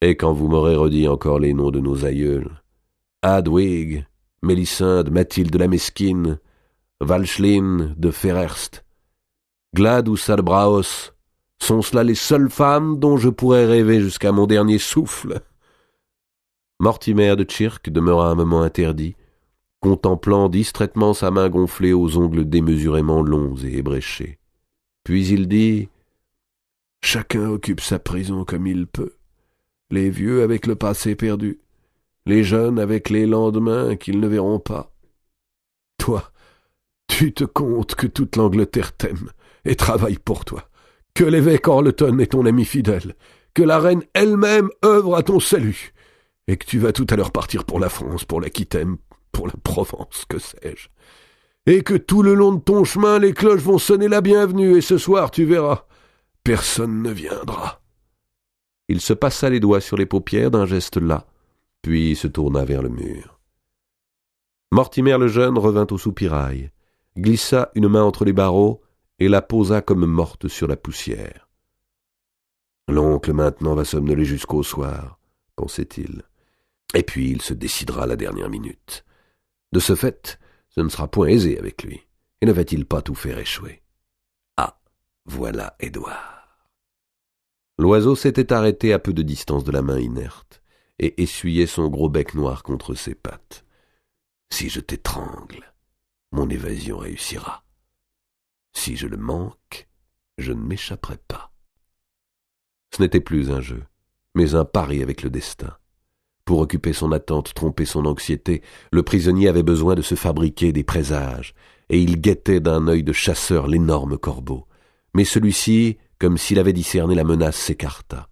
Et quand vous m'aurez redit encore les noms de nos aïeuls, Hadwig, Mélisinde, Mathilde de la Mesquine, Walchlin de Fererst, Glad ou Salbraos, sont cela les seules femmes dont je pourrais rêver jusqu'à mon dernier souffle? Mortimer de Chirk demeura un moment interdit, contemplant distraitement sa main gonflée aux ongles démesurément longs et ébréchés. Puis il dit « Chacun occupe sa prison comme il peut, les vieux avec le passé perdu, les jeunes avec les lendemains qu'ils ne verront pas. Toi, tu te comptes que toute l'Angleterre t'aime et travaille pour toi, que l'évêque Orleton est ton ami fidèle, que la reine elle-même œuvre à ton salut, et que tu vas tout à l'heure partir pour la France, pour l'Aquitaine, pour la Provence, que sais-je, et que tout le long de ton chemin les cloches vont sonner la bienvenue, et ce soir, tu verras, personne ne viendra. » Il se passa les doigts sur les paupières d'un geste las, puis se tourna vers le mur. Mortimer le jeune revint au soupirail, glissa une main entre les barreaux et la posa comme morte sur la poussière. « L'oncle maintenant va somnoler jusqu'au soir, » pensait-il, et puis il se décidera à la dernière minute. De ce fait, ce ne sera point aisé avec lui, et ne va-t-il pas tout faire échouer? Ah, voilà Édouard. L'oiseau s'était arrêté à peu de distance de la main inerte, et essuyait son gros bec noir contre ses pattes. Si je t'étrangle, mon évasion réussira. Si je le manque, je ne m'échapperai pas. Ce n'était plus un jeu, mais un pari avec le destin. Pour occuper son attente, tromper son anxiété, le prisonnier avait besoin de se fabriquer des présages, et il guettait d'un œil de chasseur l'énorme corbeau. Mais celui-ci, comme s'il avait discerné la menace, s'écarta.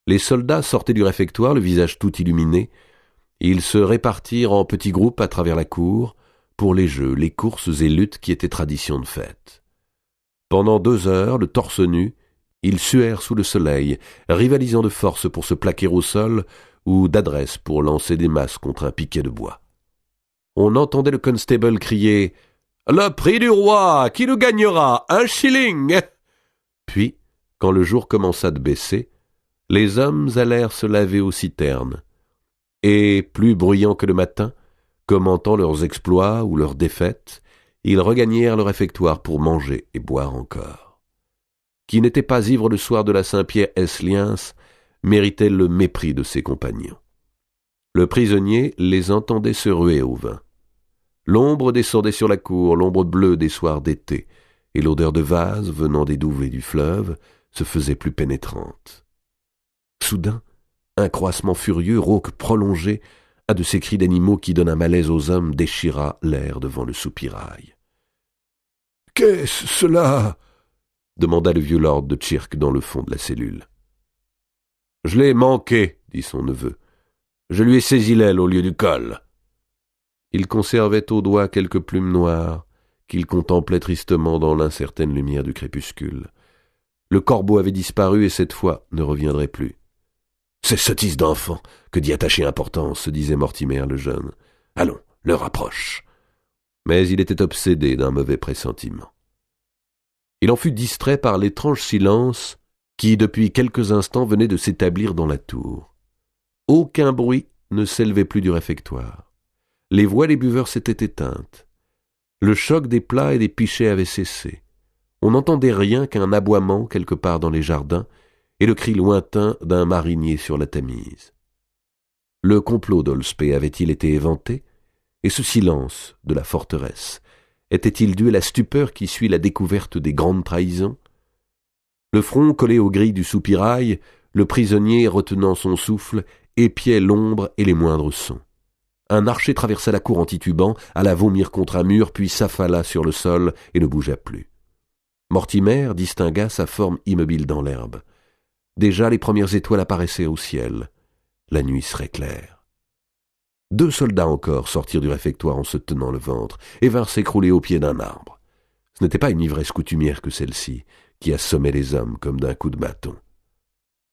Les soldats sortaient du réfectoire, le visage tout illuminé. Ils se répartirent en petits groupes à travers la cour, pour les jeux, les courses et luttes qui étaient tradition de fête. Pendant 2 heures, le torse nu, ils suèrent sous le soleil, rivalisant de force pour se plaquer au sol ou d'adresse pour lancer des masses contre un piquet de bois. On entendait le constable crier « Le prix du roi, qui le gagnera? 1 shilling !» Puis, quand le jour commença de baisser, les hommes allèrent se laver aux citernes, et, plus bruyants que le matin, commentant leurs exploits ou leurs défaites, ils regagnèrent le réfectoire pour manger et boire encore. Qui n'était pas ivre le soir de la Saint-Pierre-ès-Liens méritait le mépris de ses compagnons. Le prisonnier les entendait se ruer au vin. L'ombre descendait sur la cour, l'ombre bleue des soirs d'été, et l'odeur de vase venant des douvets du fleuve se faisait plus pénétrante. Soudain, un croassement furieux, rauque prolongé, un de ces cris d'animaux qui donnent un malaise aux hommes déchira l'air devant le soupirail. « Qu'est-ce cela ?» demanda le vieux lord de Tchirk dans le fond de la cellule. « Je l'ai manqué, » dit son neveu. « Je lui ai saisi l'aile au lieu du col. » Il conservait au doigt quelques plumes noires qu'il contemplait tristement dans l'incertaine lumière du crépuscule. Le corbeau avait disparu et cette fois ne reviendrait plus. « C'est sottise d'enfant que d'y attacher importance, » se disait Mortimer le jeune. « Allons, l'heure approche. » Mais il était obsédé d'un mauvais pressentiment. Il en fut distrait par l'étrange silence qui, depuis quelques instants, venait de s'établir dans la tour. Aucun bruit ne s'élevait plus du réfectoire. Les voix des buveurs s'étaient éteintes. Le choc des plats et des pichets avait cessé. On n'entendait rien qu'un aboiement quelque part dans les jardins et le cri lointain d'un marinier sur la Tamise. Le complot d'Holspé avait-il été éventé? Et ce silence de la forteresse était-il dû à la stupeur qui suit la découverte des grandes trahisons? Le front collé aux grilles du soupirail, le prisonnier, retenant son souffle, épiait l'ombre et les moindres sons. Un archer traversa la cour en titubant, alla vomir contre un mur, puis s'affala sur le sol et ne bougea plus. Mortimer distingua sa forme immobile dans l'herbe. Déjà les premières étoiles apparaissaient au ciel. La nuit serait claire. 2 soldats encore sortirent du réfectoire en se tenant le ventre et vinrent s'écrouler au pied d'un arbre. Ce n'était pas une ivresse coutumière que celle-ci, qui assommait les hommes comme d'un coup de bâton.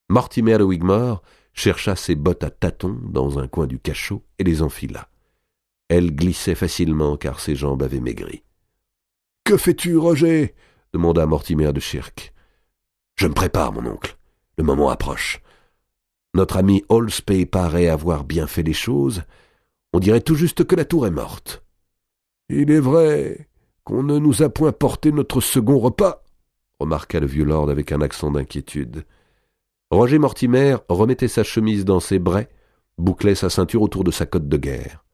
Mortimer de Wigmore chercha ses bottes à tâtons dans un coin du cachot et les enfila. Elles glissaient facilement car ses jambes avaient maigri. « Que fais-tu, Roger ?» demanda Mortimer de Tchirk. « Je me prépare, mon oncle. Le moment approche. Notre ami Holspé paraît avoir bien fait les choses. On dirait tout juste que la tour est morte. »« Il est vrai qu'on ne nous a point porté notre second repas, » remarqua le vieux lord avec un accent d'inquiétude. Roger Mortimer remettait sa chemise dans ses braies, bouclait sa ceinture autour de sa cotte de guerre.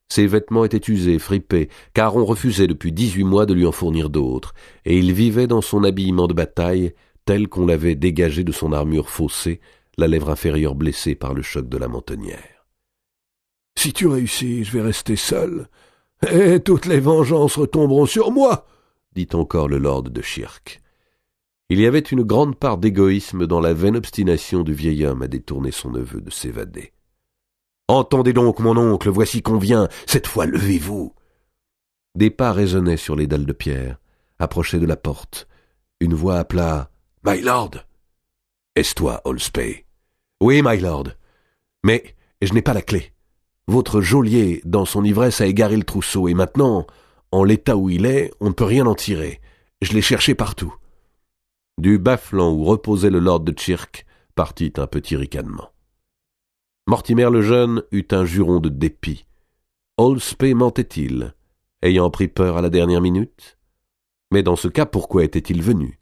Ses vêtements étaient usés, fripés, car on refusait depuis 18 mois de lui en fournir d'autres, et il vivait dans son habillement de bataille, tel qu'on l'avait dégagé de son armure faussée, la lèvre inférieure blessée par le choc de la mentonnière. « Si tu réussis, je vais rester seul, et toutes les vengeances retomberont sur moi, » dit encore le lord de Tchirk. Il y avait une grande part d'égoïsme dans la vaine obstination du vieil homme à détourner son neveu de s'évader. « Entendez donc, mon oncle, voici qu'on vient, cette fois levez-vous !» Des pas résonnaient sur les dalles de pierre, approchaient de la porte. Une voix appela « My lord !»« Est-ce toi, Holspé ?»« Oui, my lord. Mais je n'ai pas la clé. Votre geôlier, dans son ivresse, a égaré le trousseau, et maintenant, en l'état où il est, on ne peut rien en tirer. Je l'ai cherché partout. » Du bas-flanc où reposait le lord de Tchirk partit un petit ricanement. Mortimer le jeune eut un juron de dépit. Holspé mentait-il, ayant pris peur à la dernière minute? Mais dans ce cas, pourquoi était-il venu?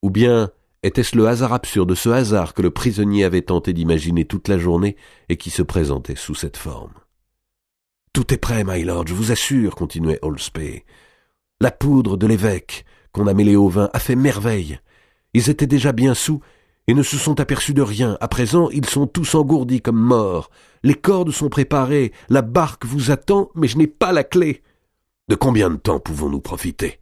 Ou bien était-ce le hasard absurde, ce hasard que le prisonnier avait tenté d'imaginer toute la journée et qui se présentait sous cette forme? « Tout est prêt, my lord, je vous assure, » continuait Holspé. « La poudre de l'évêque qu'on a mêlée au vin a fait merveille. Ils étaient déjà bien saoul et ne se sont aperçus de rien. À présent, ils sont tous engourdis comme morts. Les cordes sont préparées, la barque vous attend, mais je n'ai pas la clé. De combien de temps pouvons-nous profiter?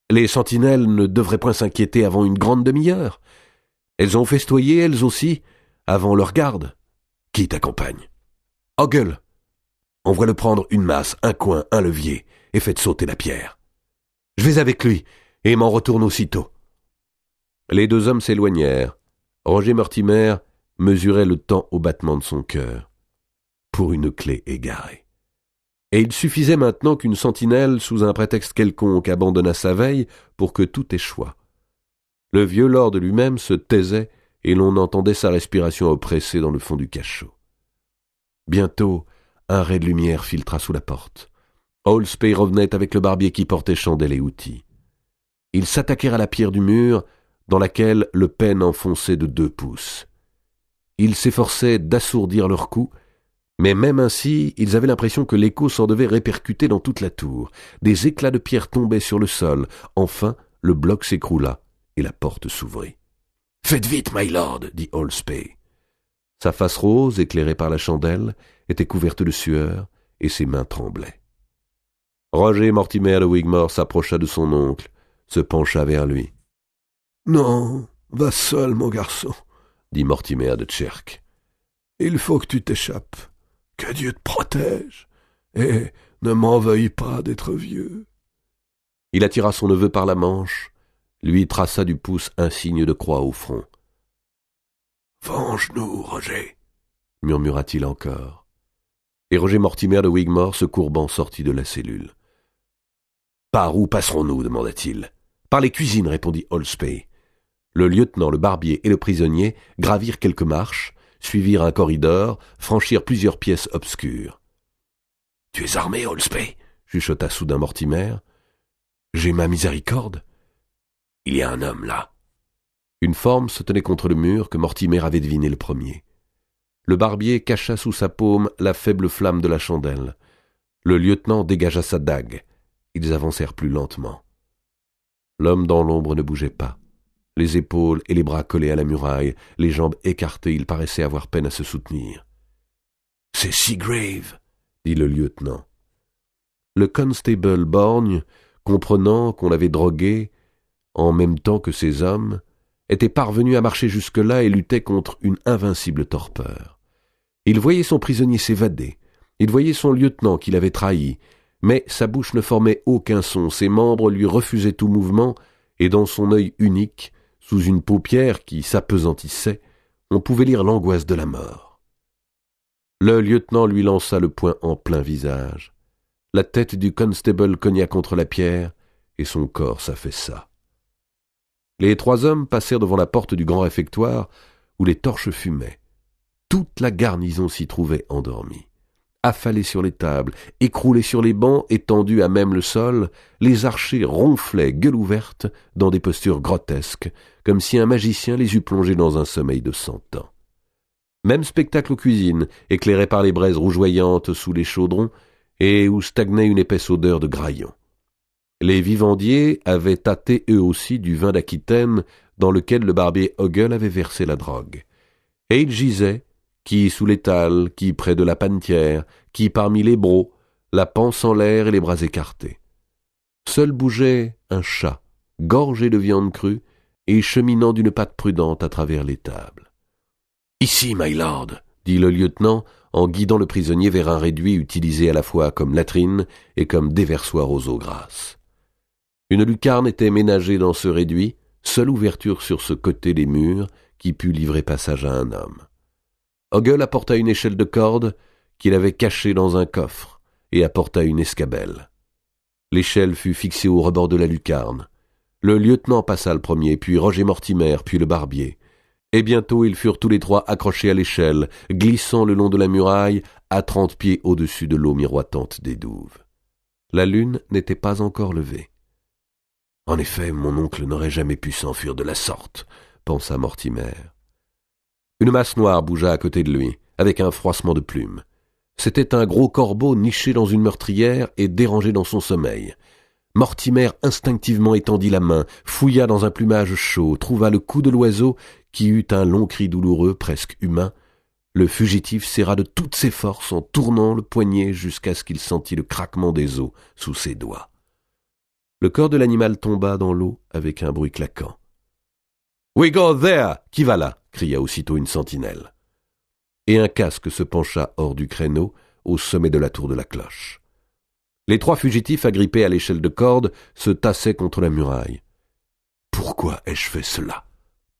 Les sentinelles ne devraient point s'inquiéter avant une grande demi-heure. Elles ont festoyé, elles aussi, avant leur garde. Qui t'accompagne? Ogle, envoie-le prendre une masse, un coin, un levier, et faites sauter la pierre. Je vais avec lui, et m'en retourne aussitôt. Les 2 hommes s'éloignèrent. Roger Mortimer mesurait le temps au battement de son cœur. Pour une clé égarée. Et il suffisait maintenant qu'une sentinelle, sous un prétexte quelconque, abandonnât sa veille pour que tout échouât. Le vieux lord lui-même se taisait et l'on entendait sa respiration oppressée dans le fond du cachot. Bientôt, un ray de lumière filtra sous la porte. Holspé revenait avec le barbier qui portait chandelle et outils. Ils s'attaquèrent à la pierre du mur, dans laquelle le pêne enfonçait de 2 pouces. Ils s'efforçaient d'assourdir leurs coups, mais même ainsi, ils avaient l'impression que l'écho s'en devait répercuter dans toute la tour. Des éclats de pierre tombaient sur le sol. Enfin, le bloc s'écroula et la porte s'ouvrit. « Faites vite, my lord, dit Holspé. Sa face rose, éclairée par la chandelle, était couverte de sueur, et ses mains tremblaient. Roger Mortimer de Wigmore s'approcha de son oncle, se pencha vers lui. « Non, va seul, mon garçon, » dit Mortimer de Cherk. « Il faut que tu t'échappes. Que Dieu te protège, et ne m'en veuille pas d'être vieux. » Il attira son neveu par la manche, lui traça du pouce un signe de croix au front. « Venge-nous, Roger, » murmura-t-il encore. Et Roger Mortimer de Wigmore, se courbant, sortit de la cellule. « Par où passerons-nous » demanda-t-il. « Par les cuisines, répondit Holspay. Le lieutenant, le barbier et le prisonnier gravirent quelques marches, suivirent un corridor, franchirent plusieurs pièces obscures. « Tu es armé, Holspay » chuchota soudain Mortimer. « J'ai ma miséricorde. Il y a un homme là. » Une forme se tenait contre le mur que Mortimer avait deviné le premier. Le barbier cacha sous sa paume la faible flamme de la chandelle. Le lieutenant dégagea sa dague. Ils avancèrent plus lentement. L'homme dans l'ombre ne bougeait pas. Les épaules et les bras collés à la muraille, les jambes écartées, il paraissait avoir peine à se soutenir. « C'est Seagrave !» dit le lieutenant. Le constable borgne, comprenant qu'on l'avait drogué, en même temps que ses hommes, était parvenu à marcher jusque-là et luttait contre une invincible torpeur. Il voyait son prisonnier s'évader, il voyait son lieutenant qui l'avait trahi, mais sa bouche ne formait aucun son, ses membres lui refusaient tout mouvement, et dans son œil unique, sous une paupière qui s'apesantissait, on pouvait lire l'angoisse de la mort. Le lieutenant lui lança le poing en plein visage. La tête du constable cogna contre la pierre, et son corps s'affaissa. Les trois hommes passèrent devant la porte du grand réfectoire, où les torches fumaient. Toute la garnison s'y trouvait endormie. Affalés sur les tables, écroulés sur les bancs, étendus à même le sol, les archers ronflaient, gueule ouverte, dans des postures grotesques, comme si un magicien les eût plongés dans un sommeil de 100 ans. Même spectacle aux cuisines, éclairé par les braises rougeoyantes sous les chaudrons, et où stagnait une épaisse odeur de graillon. Les vivandiers avaient tâté eux aussi du vin d'Aquitaine dans lequel le barbier Ogle avait versé la drogue. Et ils gisaient, qui sous l'étal, qui près de la panetière, qui parmi les brocs, la panse en l'air et les bras écartés. Seul bougeait un chat, gorgé de viande crue, et cheminant d'une patte prudente à travers les tables. « Ici, my lord !» dit le lieutenant, en guidant le prisonnier vers un réduit utilisé à la fois comme latrine et comme déversoir aux eaux grasses. Une lucarne était ménagée dans ce réduit, seule ouverture sur ce côté des murs qui put livrer passage à un homme. Ogle apporta une échelle de corde qu'il avait cachée dans un coffre et apporta une escabelle. L'échelle fut fixée au rebord de la lucarne. Le lieutenant passa le premier, puis Roger Mortimer, puis le barbier. Et bientôt ils furent tous les trois accrochés à l'échelle, glissant le long de la muraille à 30 pieds au-dessus de l'eau miroitante des douves. La lune n'était pas encore levée. « En effet, mon oncle n'aurait jamais pu s'enfuir de la sorte, » pensa Mortimer. Une masse noire bougea à côté de lui, avec un froissement de plumes. C'était un gros corbeau niché dans une meurtrière et dérangé dans son sommeil. Mortimer instinctivement étendit la main, fouilla dans un plumage chaud, trouva le cou de l'oiseau qui eut un long cri douloureux, presque humain. Le fugitif serra de toutes ses forces en tournant le poignet jusqu'à ce qu'il sentît le craquement des os sous ses doigts. Le corps de l'animal tomba dans l'eau avec un bruit claquant. « We go there ! Qui va là ?» cria aussitôt une sentinelle. Et un casque se pencha hors du créneau, au sommet de la tour de la cloche. Les trois fugitifs, agrippés à l'échelle de corde, se tassaient contre la muraille. « Pourquoi ai-je fait cela ?»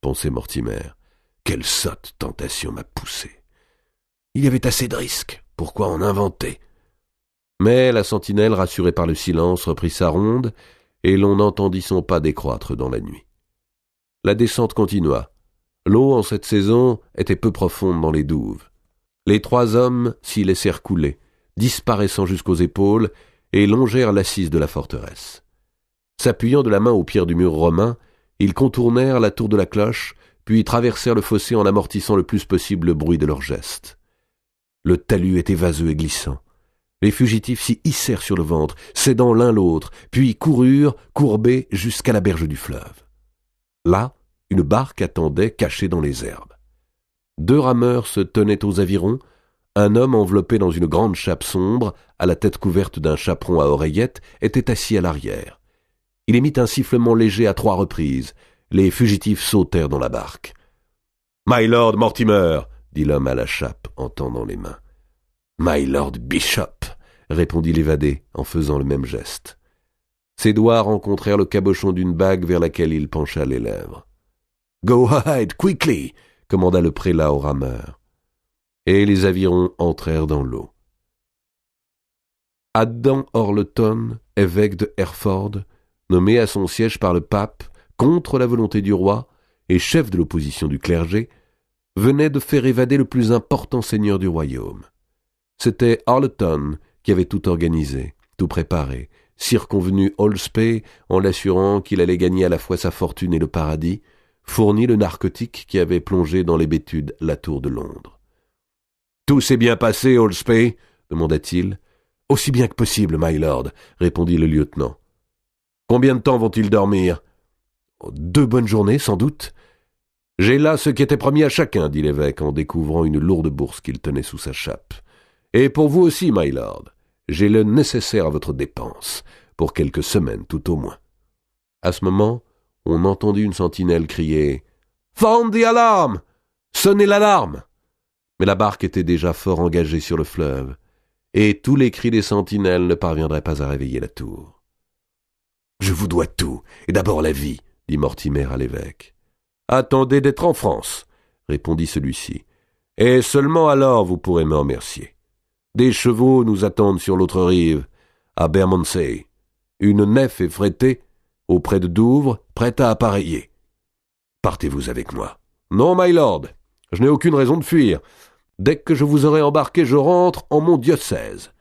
pensait Mortimer. « Quelle sotte tentation m'a poussé. Il y avait assez de risques, pourquoi en inventer ?» Mais la sentinelle, rassurée par le silence, reprit sa ronde, et l'on n'entendit son pas décroître dans la nuit. La descente continua. L'eau, en cette saison, était peu profonde dans les douves. Les trois hommes s'y laissèrent couler, disparaissant jusqu'aux épaules, et longèrent l'assise de la forteresse. S'appuyant de la main aux pierres du mur romain, ils contournèrent la tour de la cloche, puis traversèrent le fossé en amortissant le plus possible le bruit de leurs gestes. Le talus était vaseux et glissant. Les fugitifs s'y hissèrent sur le ventre, cédant l'un l'autre, puis coururent, courbés, jusqu'à la berge du fleuve. Là, une barque attendait, cachée dans les herbes. 2 rameurs se tenaient aux avirons. Un homme enveloppé dans une grande chape sombre, à la tête couverte d'un chaperon à oreillettes, était assis à l'arrière. Il émit un sifflement léger à 3 reprises. Les fugitifs sautèrent dans la barque. « My Lord Mortimer !» dit l'homme à la chape en tendant les mains. « My Lord Bishop !» répondit l'évadé en faisant le même geste. Ses doigts rencontrèrent le cabochon d'une bague vers laquelle il pencha les lèvres. « Go ahead, quickly !» commanda le prélat au rameur. Et les avirons entrèrent dans l'eau. Adam Orleton, évêque de Hereford, nommé à son siège par le pape, contre la volonté du roi, et chef de l'opposition du clergé, venait de faire évader le plus important seigneur du royaume. C'était Orleton qui avait tout organisé, tout préparé, circonvenu Holspay en l'assurant qu'il allait gagner à la fois sa fortune et le paradis, fourni le narcotique qui avait plongé dans l'hébétude la tour de Londres. « Tout s'est bien passé, Holspay ?» demanda-t-il. « Aussi bien que possible, my lord » répondit le lieutenant. « Combien de temps vont-ils dormir ?»« 2 bonnes journées, sans doute. »« J'ai là ce qui était promis à chacun, » dit l'évêque en découvrant une lourde bourse qu'il tenait sous sa chape. « Et pour vous aussi, my lord. J'ai le nécessaire à votre dépense, pour quelques semaines tout au moins. » À ce moment, on entendit une sentinelle crier « Found the alarm ! Sonnez l'alarme !» Mais la barque était déjà fort engagée sur le fleuve, et tous les cris des sentinelles ne parviendraient pas à réveiller la tour. « Je vous dois tout, et d'abord la vie, » dit Mortimer à l'évêque. « Attendez d'être en France, » répondit celui-ci, « et seulement alors vous pourrez me remercier. Des chevaux nous attendent sur l'autre rive, à Bermondsey. Une nef est frétée, auprès de Douvres, prête à appareiller. Partez-vous avec moi. »« Non, my lord, je n'ai aucune raison de fuir. Dès que je vous aurai embarqué, je rentre en mon diocèse. » »«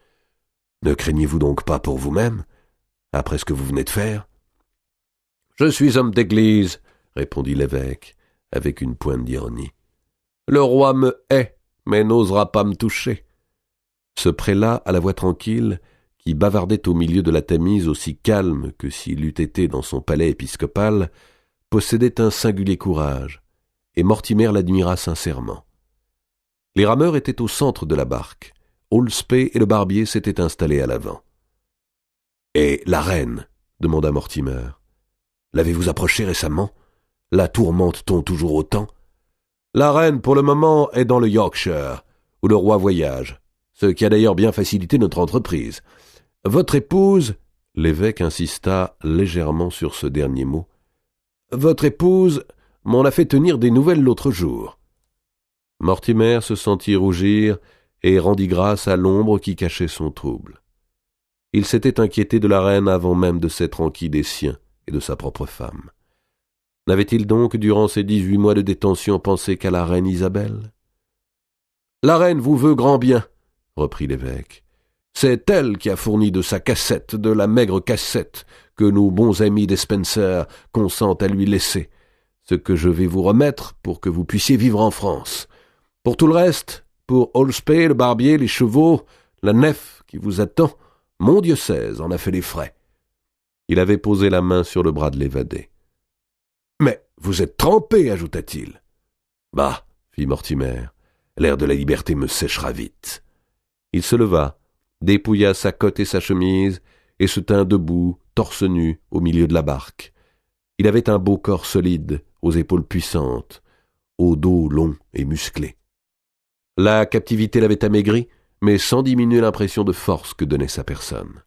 Ne craignez-vous donc pas pour vous-même, après ce que vous venez de faire ?»« Je suis homme d'église, » répondit l'évêque, avec une pointe d'ironie. « Le roi me hait, mais n'osera pas me toucher. » Ce prélat, à la voix tranquille, qui bavardait au milieu de la Tamise aussi calme que s'il eût été dans son palais épiscopal, possédait un singulier courage, et Mortimer l'admira sincèrement. Les rameurs étaient au centre de la barque. Holspay et le barbier s'étaient installés à l'avant. « Et la reine ?» demanda Mortimer. « L'avez-vous approchée récemment? La tourmente-t-on toujours autant ?»« La reine, pour le moment, est dans le Yorkshire, où le roi voyage, ce qui a d'ailleurs bien facilité notre entreprise. Votre épouse... » L'évêque insista légèrement sur ce dernier mot. « Votre épouse m'en a fait tenir des nouvelles l'autre jour. » Mortimer se sentit rougir et rendit grâce à l'ombre qui cachait son trouble. Il s'était inquiété de la reine avant même de s'être enquis des siens et de sa propre femme. N'avait-il donc, durant ces 18 mois de détention, pensé qu'à la reine Isabelle ? « La reine vous veut grand bien, » reprit l'évêque. « C'est elle qui a fourni de sa cassette, de la maigre cassette que nos bons amis des Spencer consentent à lui laisser, ce que je vais vous remettre pour que vous puissiez vivre en France. Pour tout le reste, pour Holspay, le barbier, les chevaux, la nef qui vous attend, mon diocèse en a fait les frais. » Il avait posé la main sur le bras de l'évadé. « Mais vous êtes trempé, ajouta-t-il. »« Bah, fit Mortimer, l'air de la liberté me séchera vite. » Il se leva, dépouilla sa cotte et sa chemise, et se tint debout, torse nu, au milieu de la barque. Il avait un beau corps solide, aux épaules puissantes, au dos long et musclé. La captivité l'avait amaigri, mais sans diminuer l'impression de force que donnait sa personne.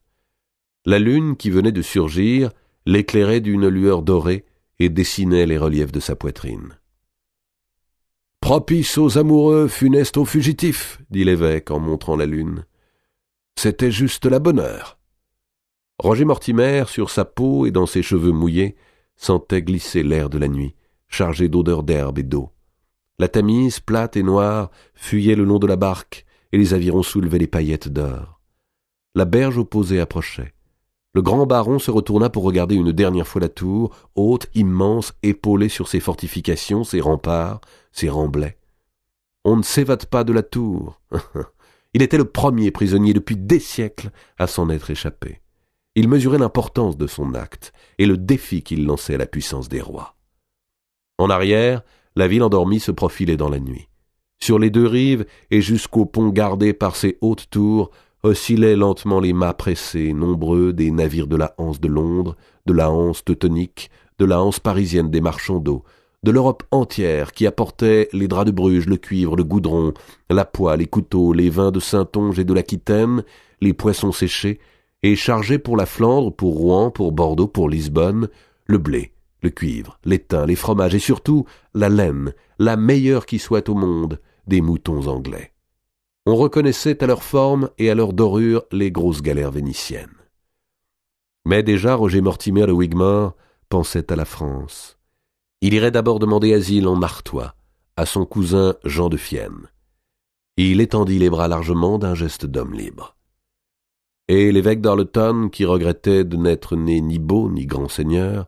La lune, qui venait de surgir, l'éclairait d'une lueur dorée et dessinait les reliefs de sa poitrine. « Propice aux amoureux, funeste aux fugitifs, » dit l'évêque en montrant la lune. « C'était juste la bonne heure. » Roger Mortimer, sur sa peau et dans ses cheveux mouillés, sentait glisser l'air de la nuit, chargé d'odeurs d'herbe et d'eau. La Tamise, plate et noire, fuyait le long de la barque, et les avirons soulevaient les paillettes d'or. La berge opposée approchait. Le grand baron se retourna pour regarder une dernière fois la tour, haute, immense, épaulée sur ses fortifications, ses remparts, ses remblais. On ne s'évade pas de la tour. Il était le premier prisonnier depuis des siècles à s'en être échappé. Il mesurait l'importance de son acte et le défi qu'il lançait à la puissance des rois. En arrière, la ville endormie se profilait dans la nuit. Sur les deux rives et jusqu'au pont gardé par ses hautes tours, oscillaient lentement les mâts pressés, nombreux, des navires de la Hanse de Londres, de la Hanse teutonique, de la Hanse parisienne des marchands d'eau, de l'Europe entière qui apportait les draps de Bruges, le cuivre, le goudron, la poix, les couteaux, les vins de Saintonge et de l'Aquitaine, les poissons séchés, et chargeait pour la Flandre, pour Rouen, pour Bordeaux, pour Lisbonne, le blé, le cuivre, l'étain, les fromages et surtout la laine, la meilleure qui soit au monde, des moutons anglais. On reconnaissait à leur forme et à leur dorure les grosses galères vénitiennes. Mais déjà Roger Mortimer de Wigmore pensait à la France. Il irait d'abord demander asile en Artois, à son cousin Jean de Fienne. Il étendit les bras largement d'un geste d'homme libre. Et l'évêque d'Arleton, qui regrettait de n'être né ni beau ni grand seigneur,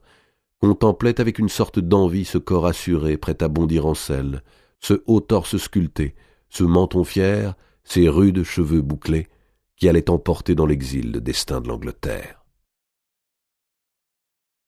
contemplait avec une sorte d'envie ce corps assuré, prêt à bondir en selle, ce haut torse sculpté, ce menton fier, ces rudes cheveux bouclés, qui allaient emporter dans l'exil le destin de l'Angleterre.